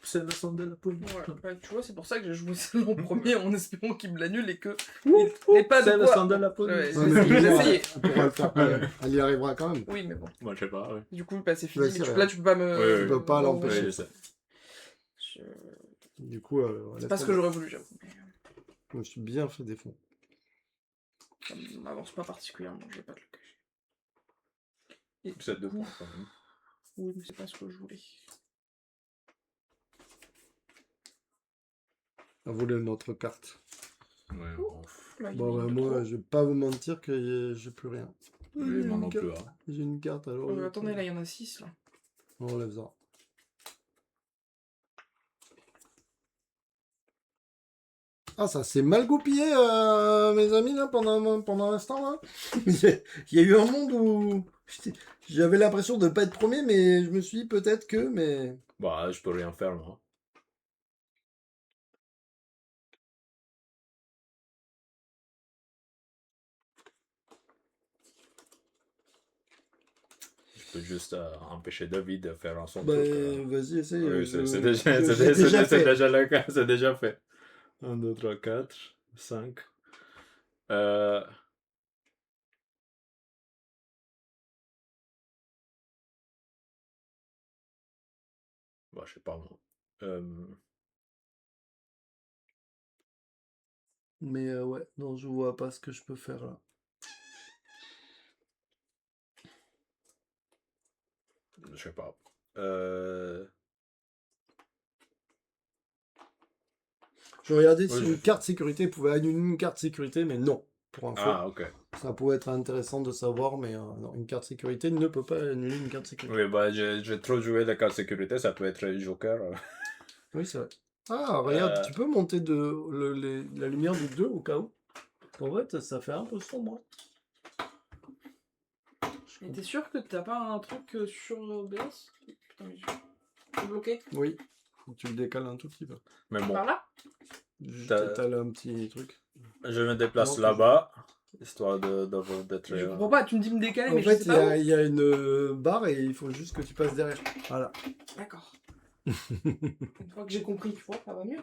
C'est le son de la poule. Ouais, bah, tu vois, c'est pour ça que j'ai joué celle en premier en espérant qu'il me l'annule et que. Ouh, il n'ait pas de c'est le quoi. son de la poule. Ouais, Ouais, j'ai mais essayé, j'ai bon, essayé. elle pourra le faire quand même. Elle y arrivera quand même. Oui, mais bon. Moi, je sais pas, oui. Du coup, bah, c'est fini. Ouais, Mais c'est vrai. là, tu peux pas me. Oui, oui. Tu peux pas l'empêcher. Oui, je sais. Je- Du coup, C'est pas ce que j'aurais voulu, j'avoue. Mais je me suis bien fait défendre. ça m'avance pas particulièrement, je vais pas te le cacher. Et C'est 2 du coup, points quand même. oui, mais c'est pas ce que je voulais. À voler notre carte. Ouais, bon. Là, il Bon, met bah, une moi, trop. je vais pas vous mentir que j'ai plus rien. Oui, moi non J'ai une plus. carte. Hein. J'ai une carte alors. Attendez, là, il y en a 6 là. On enlève ça. Ah, ça s'est mal goupillé, mes amis, là, pendant l'instant, là. Il y a eu un monde où j'avais l'impression de pas être premier, mais je me suis dit peut-être que, mais... Bah, je peux rien faire, moi. Je peux juste empêcher David de faire un son Bah, truc. vas-y, essaye. Oui, je- c'est déjà, je- c'est j'ai déjà fait. déjà le cas, c'est déjà fait. 1, 2, 3, 4, 5. Bah, je sais pas, moi. Mais ouais, non, je vois pas ce que je peux faire, là. Je sais pas. Je regardais Ouais, si je- une carte sécurité pouvait annuler une carte sécurité, mais non, pour info. Ah, ok. Ça pourrait être intéressant de savoir, mais non, une carte sécurité ne peut pas annuler une carte sécurité. Oui, bah, j'ai trop joué la carte sécurité, ça peut être Joker. Oui, c'est vrai. Ah, regarde, Euh, tu peux monter la lumière du 2 au cas où. En fait, ça fait un peu sombre. Et t'es sûr que t'as pas un truc sur OBS? Putain, mais je... bloqué Oui, faut que tu le décales un tout petit peu. Mais bon, par là? Juste T'as- étaler un petit truc. je me déplace Non, là-bas, histoire d'être... Je comprends pas, tu me dis me décaler, En mais je fait, sais il y pas a, il y a une barre et il faut juste que tu passes derrière. Voilà. où. D'accord. Une fois que j'ai compris, tu vois, ça va mieux.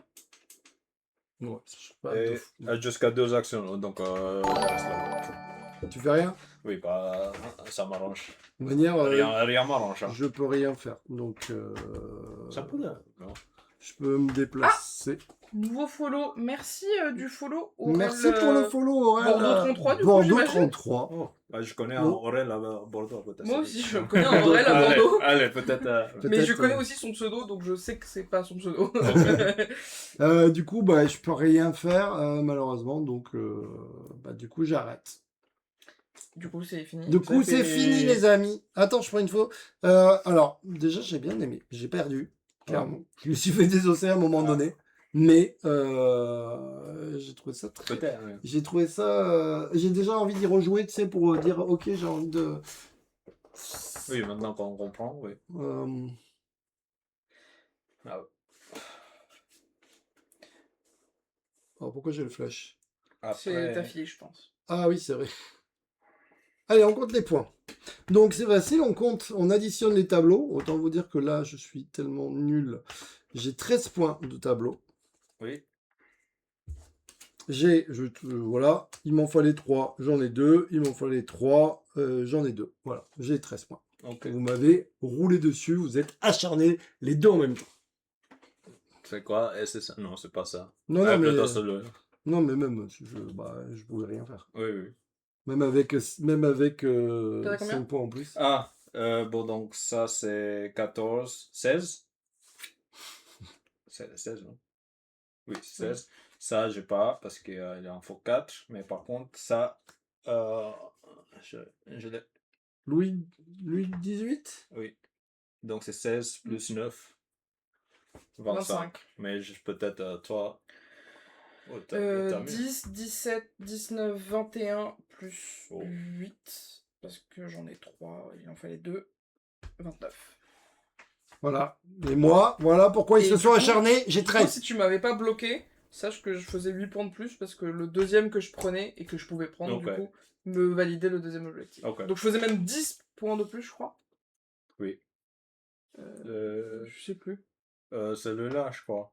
Ouais, je sais pas, Et jusqu'à 2 actions, donc je reste là. tu fais rien. Oui, bah, ça m'arrange. De manière, Rien m'arrange. Hein. je peux rien faire. Donc, Ça peut être. Non. je peux me déplacer. Nouveau follow, merci du follow. Aurel, Merci pour le follow, Aurel. Bordeaux 33, du coup, Bordeaux j'imagine 33. Oh, bah, je connais un Oh. Aurel à Bordeaux, peut-être. Moi aussi, je connais un Aurel à Bordeaux. Allez, peut-être. Mais Peut-être, je connais aussi son pseudo, donc je sais que c'est pas son pseudo. Du coup, bah, je peux rien faire, malheureusement. Donc, bah, du coup, j'arrête. Du coup, c'est fini. Du coup, Ça c'est fait- fini, les amis. Attends, je prends une photo. Alors, déjà, j'ai bien aimé. J'ai perdu, clairement. Je me suis fait désosser à un moment donné. Mais j'ai trouvé ça très... Peut-être, oui. J'ai trouvé ça... j'ai déjà envie d'y rejouer, tu sais, pour dire, ok, j'ai envie de... Oui, maintenant qu'on comprend, oui. Ah, Alors, pourquoi j'ai le flash? C'est ta fille, je pense. Ah oui, c'est vrai. Allez, on compte les points. Donc, c'est facile, on additionne les tableaux. Autant vous dire que là, je suis tellement nul. J'ai 13 points de tableau. Oui. Voilà, il m'en fallait 3, j'en ai 2. Il m'en fallait 3, j'en ai 2. Voilà, j'ai 13 points. Ok. Vous m'avez roulé dessus, vous êtes acharnés les deux en même temps. C'est quoi? Et c'est ça? Non, c'est pas ça. Non, non, mais, plutôt celui-là. non, mais même, je pouvais rien faire. Oui, oui. Même avec T'en as combien 5 points en plus. Ah, bon, donc ça c'est 14, 16. C'est 16, non? Oui, 16. Ça, j'ai pas, parce qu'il en faut 4. Mais par contre, ça, je l'ai. Louis XVIII? Oui. Donc c'est 16 plus 9, 25. 25. Mais peut-être toi. Oh, t'as mieux. 10, 17, 19, 21 plus Oh. 8. Parce que j'en ai 3, il en fallait 2. 29. Voilà. Et moi, voilà pourquoi ils Et se du sont coup, acharnés. J'ai Du coup, 13. si tu m'avais pas bloqué, sache que je faisais 8 points de plus parce que le deuxième que je prenais et que je pouvais prendre, Ok. du coup, me validait le deuxième objectif. Ok. Donc je faisais même 10 points de plus, je crois. Oui. Je sais plus. Celui-là, je crois.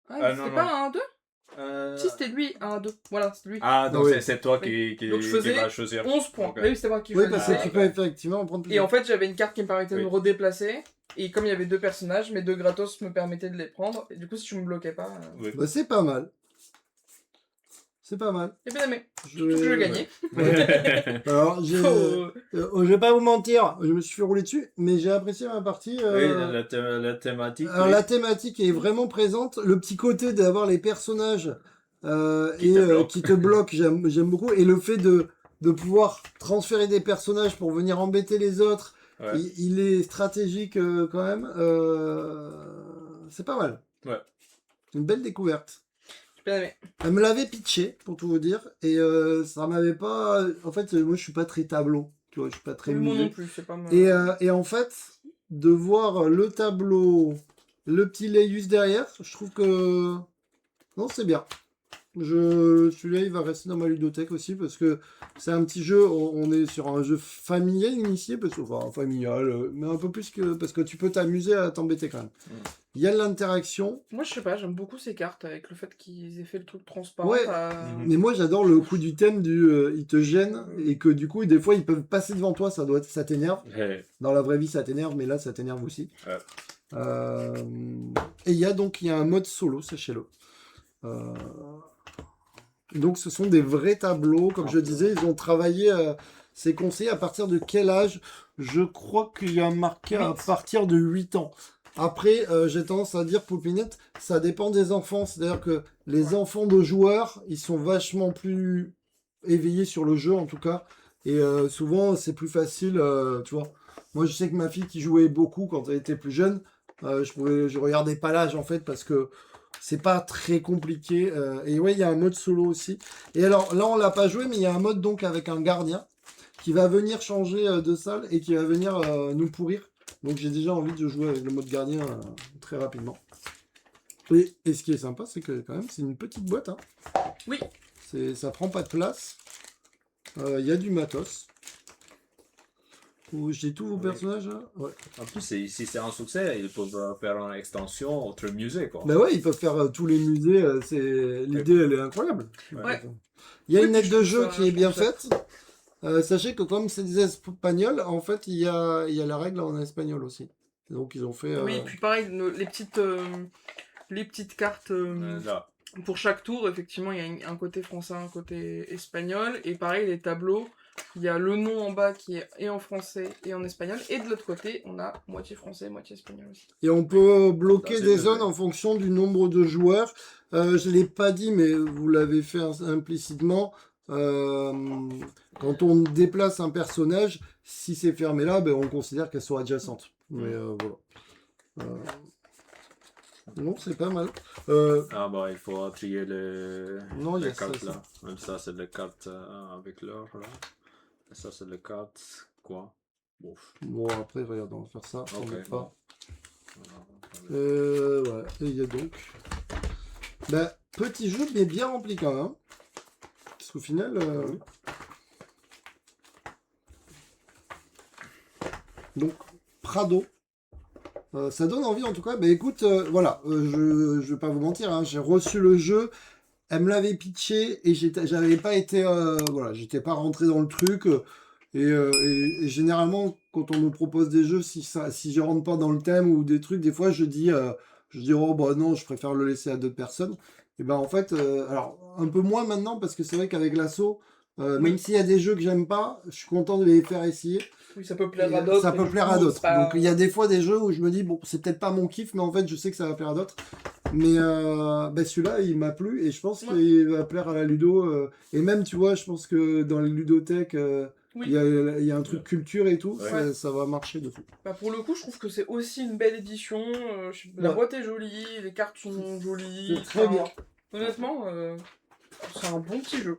Ah, Non, c'était non. pas un 1-2 Si, c'était lui, 1-2. Voilà, c'est lui. Ah, donc Oui. c'est toi Oui. qui Donc je qui faisais va choisir. 11 points. Ok. Oui, c'était moi qui Oui, parce que choisissais. tu peux effectivement en prendre Et plusieurs. en fait, j'avais une carte qui me permettait de Oui. me redéplacer. Et comme il y avait 2 personnages, mes 2 gratos me permettaient de les prendre. Et du coup, si tu me bloquais pas, Oui. Bah, c'est pas mal. C'est pas mal. j'ai bien aimé. Je... Surtout que je gagnais. Alors, je vais pas vous mentir, je me suis fait rouler dessus, mais j'ai apprécié ma partie. Oui, la thématique. Alors, oui. la thématique est vraiment présente. Le petit côté d'avoir les personnages Qui te bloquent. qui te bloquent, j'aime beaucoup. Et le fait de pouvoir transférer des personnages pour venir embêter les autres, Ouais. il est stratégique quand même. C'est pas mal. Ouais. Une belle découverte. J'ai bien aimé. Elle me l'avait pitché, pour tout vous dire, et ça m'avait pas... En fait, moi, je suis pas très tableau, tu vois, je suis pas très Moi musée. non plus, c'est pas mal. Et en fait, de voir le tableau, le petit laïus derrière, je trouve que... Non, c'est bien. Celui-là, il va rester dans ma ludothèque aussi, parce que c'est un petit jeu, on est sur un jeu familial initié, enfin familial, mais un peu plus que... Parce que tu peux t'amuser à t'embêter quand même. Il y a de l'interaction. Moi, je sais pas, j'aime beaucoup ces cartes avec le fait qu'ils aient fait le truc transparent. Ouais. Mais moi, j'adore le coup du thème du il te gêne et que du coup, des fois, ils peuvent passer devant toi, ça t'énerve. Hey. Dans la vraie vie, ça t'énerve, mais là, ça t'énerve aussi. Ouais. Et il y a un mode solo, sachez-le. Donc, ce sont des vrais tableaux. Comme je disais, ils ont travaillé ces conseils à partir de quel âge? Je crois qu'il y a marqué à partir de 8 ans. Après, j'ai tendance à dire, Poupinette, ça dépend des enfants. C'est-à-dire que les enfants de joueurs, ils sont vachement plus éveillés sur le jeu, en tout cas. Et souvent, c'est plus facile, tu vois. Moi, je sais que ma fille qui jouait beaucoup quand elle était plus jeune, je regardais pas l'âge, en fait, parce que c'est pas très compliqué. Et ouais, il y a un mode solo aussi. Et alors, là, on l'a pas joué, mais il y a un mode, donc, avec un gardien qui va venir changer de salle et qui va venir nous pourrir. Donc j'ai déjà envie de jouer avec le mode gardien très rapidement. Et ce qui est sympa, c'est que quand même, c'est une petite boîte. Hein. Oui. Ça prend pas de place. Il y a du matos. J'ai tous vos personnages là. Ouais. En plus, si c'est un succès, ils peuvent faire une extension autre musée, quoi. Bah ouais, ils peuvent faire tous les musées. L'idée, elle est incroyable. Ouais. Il y a Oui, une puis aide je de trouve jeu ça- qui est je bien trouve ça faite. Sachez que comme c'est des espagnols, en fait, il y a la règle en espagnol aussi. Donc ils ont fait... Oui, puis pareil, les petites cartes Là. pour chaque tour, effectivement, il y a un côté français, un côté espagnol. Et pareil, les tableaux, il y a le nom en bas qui est et en français et en espagnol. Et de l'autre côté, on a moitié français, moitié espagnol aussi. Et on peut bloquer C'est des le- zones en fonction du nombre de joueurs. Je ne l'ai pas dit, mais vous l'avez fait implicitement. Quand on déplace un personnage, si c'est fermé là, ben, on considère qu'elle soit adjacente. Mais voilà. Non, c'est pas mal. Ah bah, il faut trier Non, il y a les ça, cartes ça. là. Même ça, c'est les cartes avec l'or là. Et ça, c'est les cartes quoi. Bouf. Bon, après, regarde, on va faire ça. On Ok, met bon. pas. Ouais, et il y a donc... Bah, petit jeu, mais bien rempli quand même. Parce qu'au final... Donc, Prado. Ça donne envie en tout cas. Mais écoute, voilà, je vais pas vous mentir, hein, j'ai reçu le jeu, elle me l'avait pitché et j'avais pas été, voilà, j'étais pas rentré dans le truc. Et généralement, quand on me propose des jeux, si je rentre pas dans le thème ou des trucs, des fois je dis oh bah non, je préfère le laisser à d'autres personnes. Et ben en fait, alors un peu moins maintenant parce que c'est vrai qu'avec l'assaut, même s'il y a des jeux que j'aime pas, je suis content de les faire essayer. Oui, ça peut plaire Et, à d'autres. ça peut et du plaire coup, à d'autres. c'est pas- Donc il y a des fois des jeux où je me dis bon, c'est peut-être pas mon kiff, mais en fait je sais que ça va plaire à d'autres. Mais ben, celui-là, il m'a plu et je pense qu'il va plaire à la ludo. Et même, tu vois, je pense que dans les ludothèques, Oui. Il y a un truc culture et tout, Ouais. ça va marcher de fou. Bah pour le coup, je trouve que c'est aussi une belle édition. La Ouais. boîte est jolie, les cartes sont jolies. C'est très bien. Honnêtement, c'est un bon petit jeu.